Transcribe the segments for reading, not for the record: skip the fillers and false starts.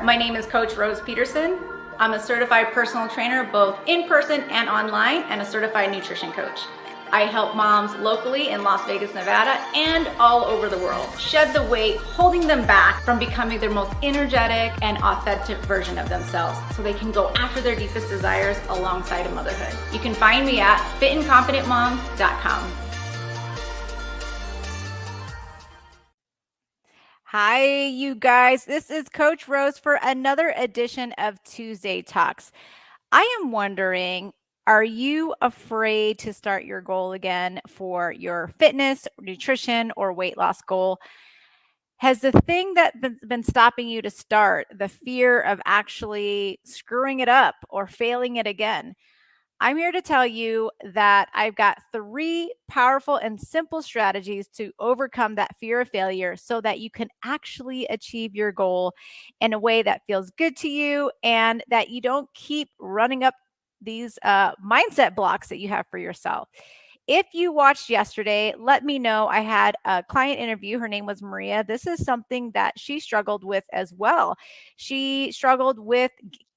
My name is Coach Rose Peterson. I'm a certified personal trainer, both in person and online, and a certified nutrition coach. I help moms locally in Las Vegas, Nevada, and all over the world shed the weight holding them back from becoming their most energetic and authentic version of themselves so they can go after their deepest desires alongside of motherhood. You can find me at fitandconfidentmoms.com. Hi, you guys. This is Coach Rose for another edition of Tuesday Talks. I am wondering, are you afraid to start your goal again for your fitness, nutrition, or weight loss goal? Has the thing that's been stopping you to start, the fear of actually screwing it up or failing it again? I'm here to tell you that I've got 3 powerful and simple strategies to overcome that fear of failure so that you can actually achieve your goal in a way that feels good to you and that you don't keep running up these mindset blocks that you have for yourself. If you watched yesterday, let me know. I had a client interview. Her name was Maria. This is something that she struggled with as well. She struggled with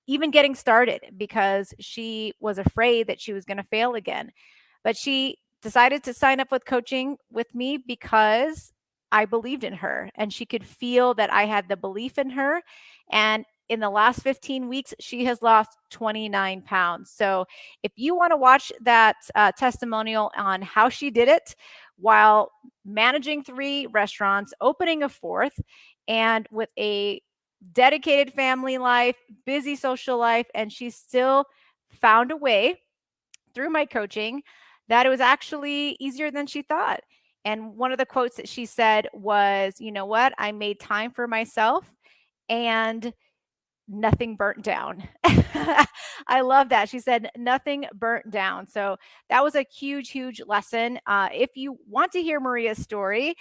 even getting started because she was afraid that she was going to fail again. But she decided to sign up with coaching with me because I believed in her and she could feel that I had the belief in her. And in the last 15 weeks, she has lost 29 pounds. So if you want to watch that testimonial on how she did it while managing 3 restaurants, opening a 4th, and with a dedicated family life, busy social life, and she still found a way through my coaching that it was actually easier than she thought. And one of the quotes that she said was, you know what? I made time for myself and nothing burnt down. I love that. She said, nothing burnt down. So that was a huge, huge lesson. If you want to hear Maria's story,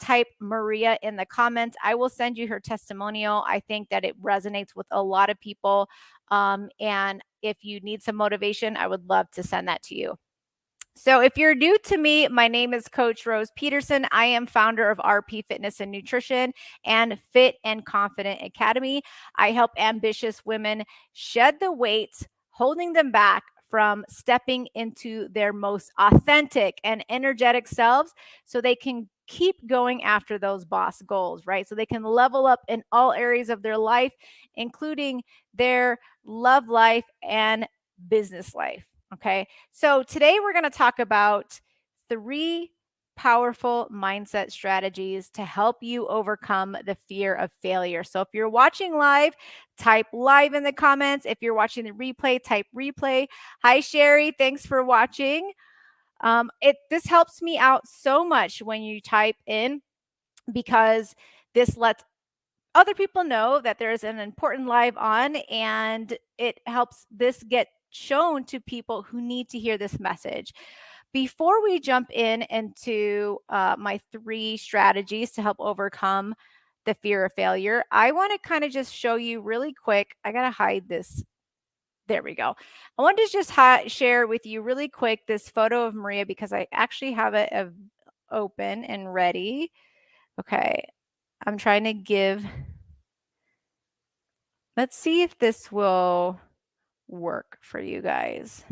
type Maria in the comments. I will send you her testimonial. I think that it resonates with a lot of people. And if you need some motivation, I would love to send that to you. So if you're new to me, my name is Coach Rose Peterson. I am founder of RP Fitness and Nutrition and Fit and Confident Academy. I help ambitious women shed the weight holding them back from stepping into their most authentic and energetic selves so they can keep going after those boss goals, right? So they can level up in all areas of their life, including their love life and business life. Okay. So today we're going to talk about 3 powerful mindset strategies to help you overcome the fear of failure. So if you're watching live, type live in the comments. If you're watching the replay, type replay. Hi, Sherry. Thanks for watching. This helps me out so much when you type in because this lets other people know that there's an important live on, and it helps this get shown to people who need to hear this message. Before we jump into my 3 strategies to help overcome the fear of failure, I want to kind of just show you really quick. I got to hide this. There we go. I want to just share with you really quick this photo of Maria because I actually have it open and ready. Okay. I'm trying to give. Let's see if this will work for you guys.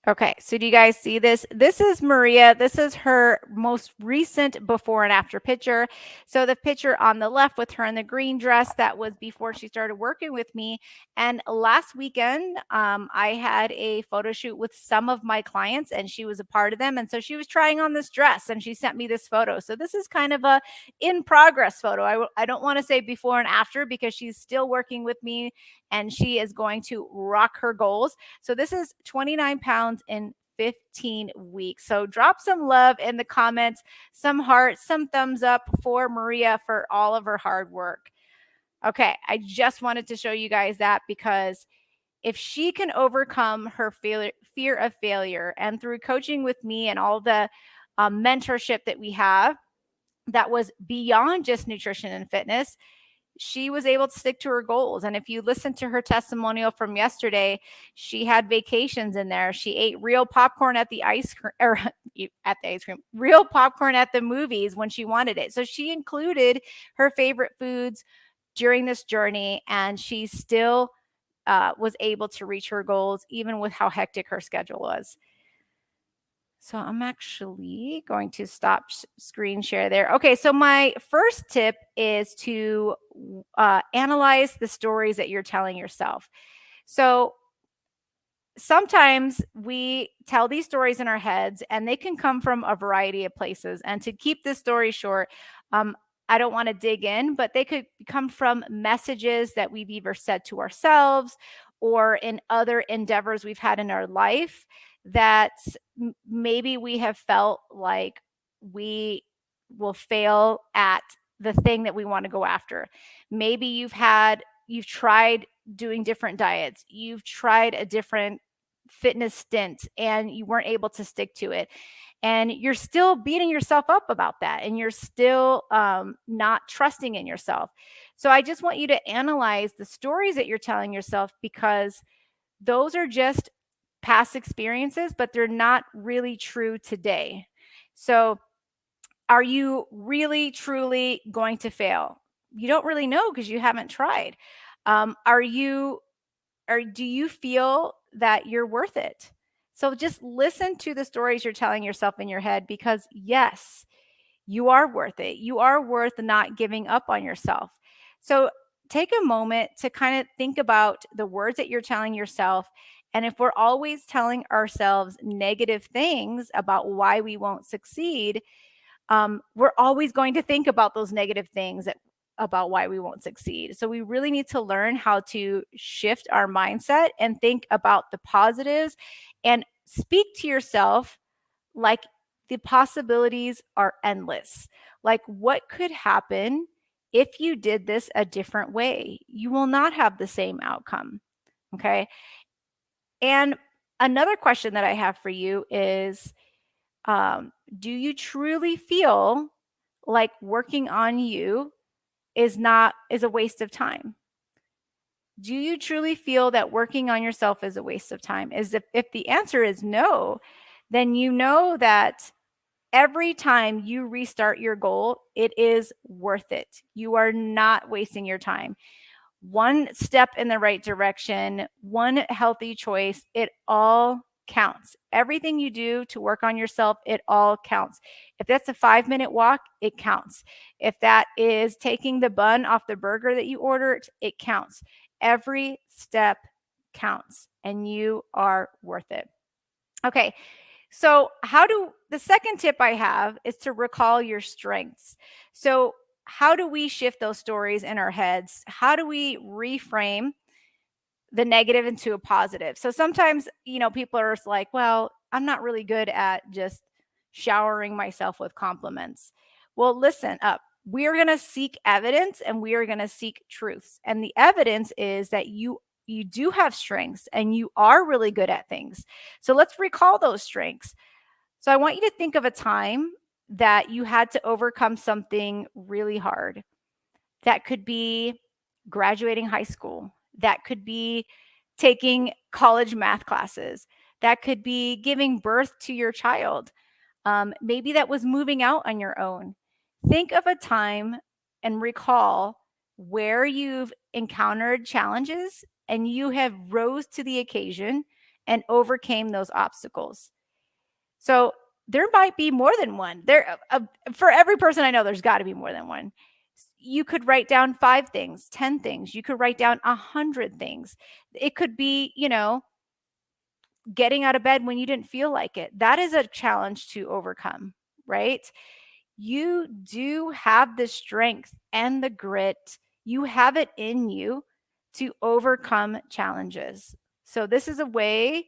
Okay, so do you guys see this? This is Maria. This is her most recent before and after picture. So the picture on the left with her in the green dress, that was before she started working with me. And last weekend, I had a photo shoot with some of my clients and she was a part of them. And so she was trying on this dress and she sent me this photo. So this is kind of a in progress photo. I don't want to say before and after because she's still working with me and she is going to rock her goals. So this is 29 pounds in 15 weeks. So drop some love in the comments, some hearts, some thumbs up for Maria for all of her hard work. Okay, I just wanted to show you guys that because if she can overcome her fear of failure and through coaching with me and all the mentorship that we have that was beyond just nutrition and fitness, she was able to stick to her goals. And if you listen to her testimonial from yesterday, she had vacations in there. She ate real popcorn at the ice cream, or at the ice cream, real popcorn at the movies when she wanted it. So she included her favorite foods during this journey, and she still was able to reach her goals, even with how hectic her schedule was. So I'm actually going to stop screen share there. Okay, so my first tip is to analyze the stories that you're telling yourself. So sometimes we tell these stories in our heads, and they can come from a variety of places. And to keep this story short, I don't want to dig in, but they could come from messages that we've either said to ourselves or in other endeavors we've had in our life that maybe we have felt like we will fail at the thing that we want to go after. Maybe you've tried doing different diets, you've tried a different fitness stint, and you weren't able to stick to it, and you're still beating yourself up about that, and you're still not trusting in yourself. So I just want you to analyze the stories that you're telling yourself, because those are just past experiences, but they're not really true today. So are you really truly going to fail? You don't really know because you haven't tried. Are you or do you feel that you're worth it? So just listen to the stories you're telling yourself in your head, because yes, you are worth it. You are worth not giving up on yourself. So take a moment to kind of think about the words that you're telling yourself. And if we're always telling ourselves negative things about why we won't succeed, we're always going to think about those negative things about why we won't succeed. So we really need to learn how to shift our mindset and think about the positives and speak to yourself like the possibilities are endless. Like, what could happen if you did this a different way? You will not have the same outcome. Okay. And another question that I have for you is, do you truly feel like working on you is a waste of time? Do you truly feel that working on yourself is a waste of time? If the answer is no, then you know that every time you restart your goal, it is worth it. You are not wasting your time. One step in the right direction, one healthy choice, it all counts. Everything you do to work on yourself, it all counts. If that's a 5-minute walk, it counts. If that is taking the bun off the burger that you ordered, it counts. Every step counts, and you are worth it. Okay. So, the second tip I have is to recall your strengths. So, how do we shift those stories in our heads? How do we reframe the negative into a positive? So sometimes, people are just like, well, I'm not really good at just showering myself with compliments. Well, listen up. We are going to seek evidence, and we are going to seek truths. And the evidence is that you do have strengths, and you are really good at things. So let's recall those strengths. So I want you to think of a time that you had to overcome something really hard. That could be graduating high school. That could be taking college math classes. That could be giving birth to your child. Maybe that was moving out on your own. Think of a time and recall where you've encountered challenges and you have rose to the occasion and overcame those obstacles. So there might be more than one. For every person I know, there's got to be more than one. You could write down 5 things, 10 things. You could write down 100 things. It could be, getting out of bed when you didn't feel like it. That is a challenge to overcome, right? You do have the strength and the grit. You have it in you to overcome challenges. So this is a way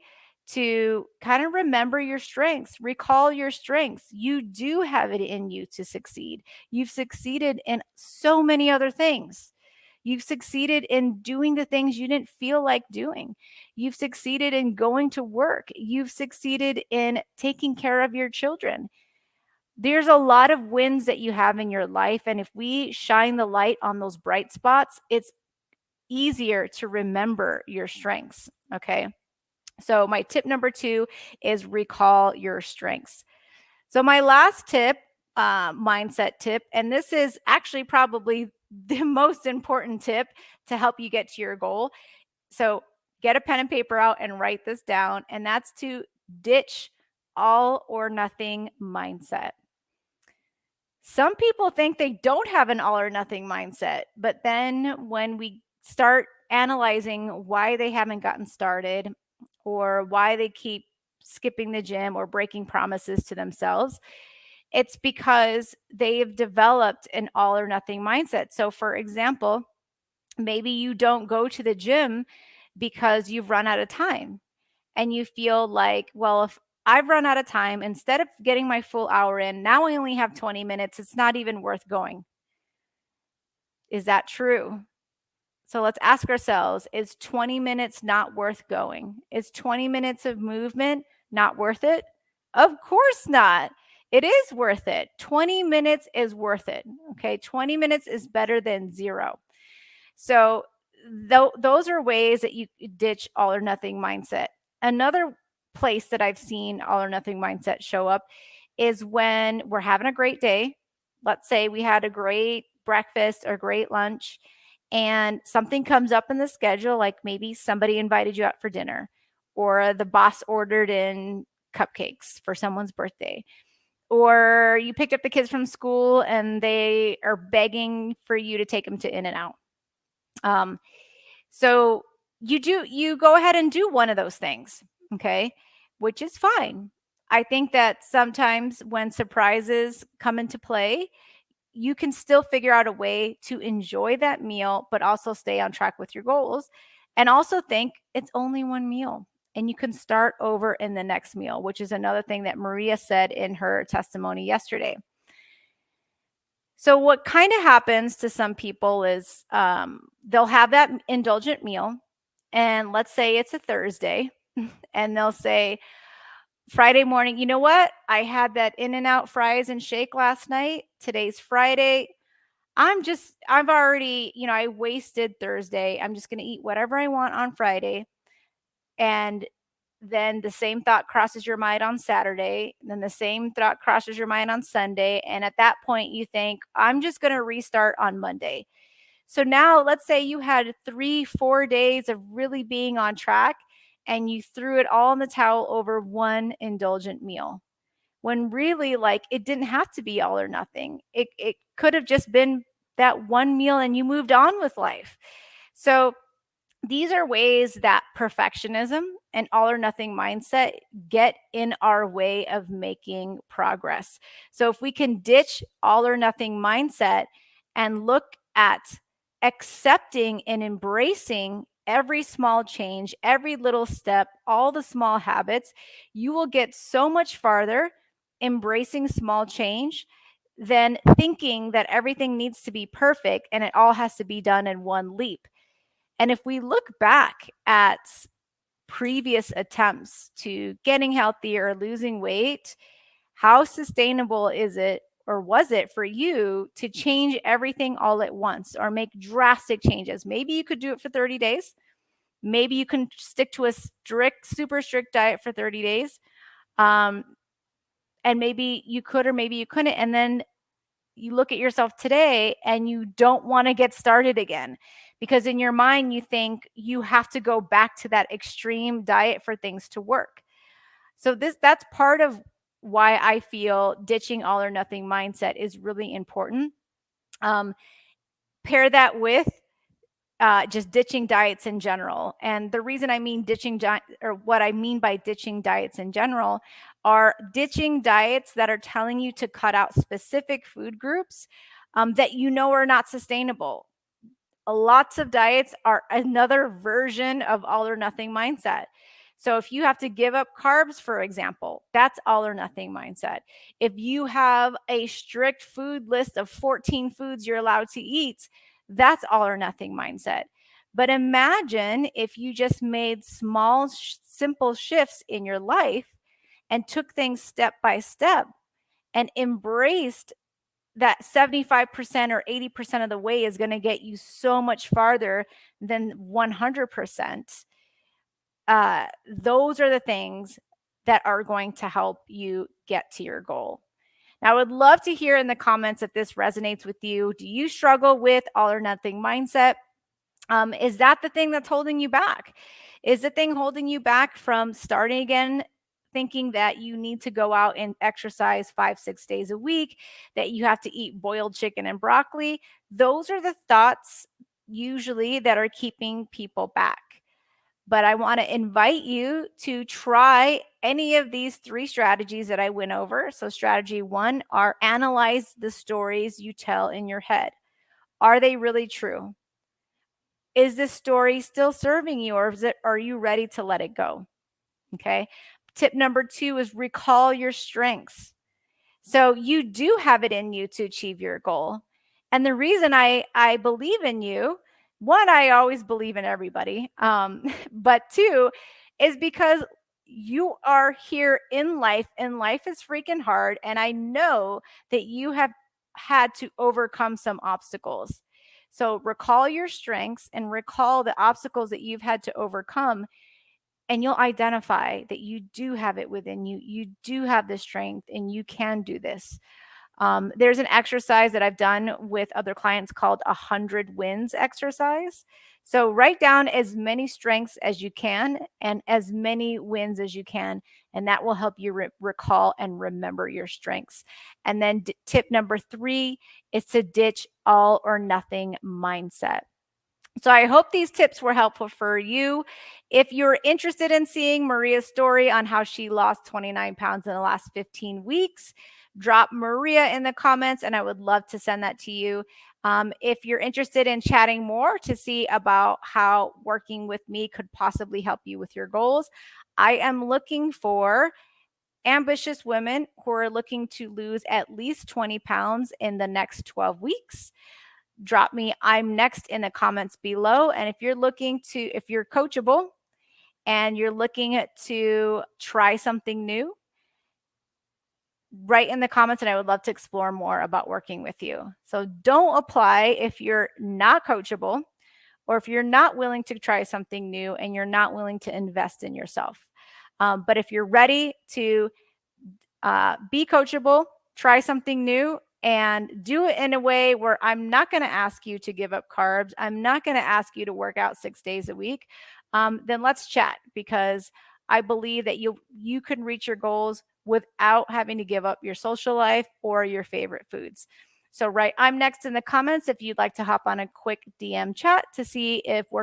to kind of remember your strengths, recall your strengths. You do have it in you to succeed. You've succeeded in so many other things. You've succeeded in doing the things you didn't feel like doing. You've succeeded in going to work. You've succeeded in taking care of your children. There's a lot of wins that you have in your life. And if we shine the light on those bright spots, it's easier to remember your strengths. Okay. So, my tip number 2 is recall your strengths. So, my last tip, mindset tip, and this is actually probably the most important tip to help you get to your goal. So, get a pen and paper out and write this down, and that's to ditch all or nothing mindset. Some people think they don't have an all or nothing mindset, but then when we start analyzing why they haven't gotten started or why they keep skipping the gym or breaking promises to themselves, it's because they've developed an all or nothing mindset. So, for example, maybe you don't go to the gym because you've run out of time and you feel like, well, if I've run out of time, instead of getting my full hour in, now I only have 20 minutes. It's not even worth going. Is that true? So let's ask ourselves, is 20 minutes not worth going? Is 20 minutes of movement not worth it? Of course not. It is worth it. 20 minutes is worth it. Okay. 20 minutes is better than zero. So those are ways that you ditch all or nothing mindset. Another place that I've seen all or nothing mindset show up is when we're having a great day. Let's say we had a great breakfast or great lunch, and something comes up in the schedule, like maybe somebody invited you out for dinner, or the boss ordered in cupcakes for someone's birthday, or you picked up the kids from school and they are begging for you to take them to In-N-Out. So you go ahead and do one of those things, okay, which is fine. I think that sometimes when surprises come into play, you can still figure out a way to enjoy that meal, but also stay on track with your goals. And also think it's only one meal and you can start over in the next meal, which is another thing that Maria said in her testimony yesterday. So, what kind of happens to some people is they'll have that indulgent meal, and let's say it's a Thursday, and they'll say, Friday morning, you know what? I had that In-N-Out fries and shake last night. Today's Friday. I've already, I wasted Thursday. I'm just going to eat whatever I want on Friday. And then the same thought crosses your mind on Saturday. And then the same thought crosses your mind on Sunday. And at that point, you think, I'm just going to restart on Monday. So now let's say you had 3-4 days of really being on track and you threw it all in the towel over one indulgent meal. When really, like, it didn't have to be all or nothing. It could have just been that one meal and you moved on with life. So these are ways that perfectionism and all or nothing mindset get in our way of making progress. So if we can ditch all or nothing mindset and look at accepting and embracing every small change, every little step, all the small habits, you will get so much farther embracing small change than thinking that everything needs to be perfect and it all has to be done in one leap. And if we look back at previous attempts to getting healthier or losing weight, how sustainable is it or was it for you to change everything all at once or make drastic changes? Maybe you could do it for 30 days. Maybe you can stick to a super strict diet for 30 days. And maybe you could or maybe you couldn't. And then you look at yourself today and you don't want to get started again because in your mind you think you have to go back to that extreme diet for things to work. So that's part of why I feel ditching all or nothing mindset is really important. Pair that with just ditching diets in general. And the reason I mean or what I mean by ditching diets in general are ditching diets that are telling you to cut out specific food groups that you know are not sustainable. Lots of diets are another version of all or nothing mindset. So if you have to give up carbs, for example, that's all or nothing mindset. If you have a strict food list of 14 foods you're allowed to eat, that's all or nothing mindset. But imagine if you just made small, simple shifts in your life and took things step by step and embraced that 75% or 80% of the way is going to get you so much farther than 100%. Those are the things that are going to help you get to your goal. Now, I would love to hear in the comments if this resonates with you. Do you struggle with all or nothing mindset? Is that the thing that's holding you back? Is the thing holding you back from starting again, thinking that you need to go out and exercise 5, 6 days a week, that you have to eat boiled chicken and broccoli? Those are the thoughts usually that are keeping people back. But I want to invite you to try any of these 3 strategies that I went over. So, strategy 1 are analyze the stories you tell in your head. Are they really true? Is this story still serving you, or are you ready to let it go? Okay. Tip number 2 is recall your strengths. So you do have it in you to achieve your goal. And the reason I believe in you, one, I always believe in everybody. But 2 is because you are here in life, and life is freaking hard. And I know that you have had to overcome some obstacles. So recall your strengths and recall the obstacles that you've had to overcome, and you'll identify that you do have it within you. You do have the strength, and you can do this. There's an exercise that I've done with other clients called 100 wins exercise. So write down as many strengths as you can and as many wins as you can, and that will help you recall and remember your strengths. And then tip number 3 is to ditch all or nothing mindset. So I hope these tips were helpful for you. If you're interested in seeing Maria's story on how she lost 29 pounds in the last 15 weeks, drop Maria in the comments and I would love to send that to you. If you're interested in chatting more to see about how working with me could possibly help you with your goals, I am looking for ambitious women who are looking to lose at least 20 pounds in the next 12 weeks. Drop me I'm next in the comments below. And if you're coachable and you're looking to try something new, write in the comments and I would love to explore more about working with you. So don't apply if you're not coachable or if you're not willing to try something new and you're not willing to invest in yourself. But if you're ready to be coachable, try something new, and do it in a way where I'm not going to ask you to give up carbs, I'm not going to ask you to work out 6 days a week, then let's chat, because I believe that you can reach your goals without having to give up your social life or your favorite foods. So I'm next in the comments if you'd like to hop on a quick DM chat to see if working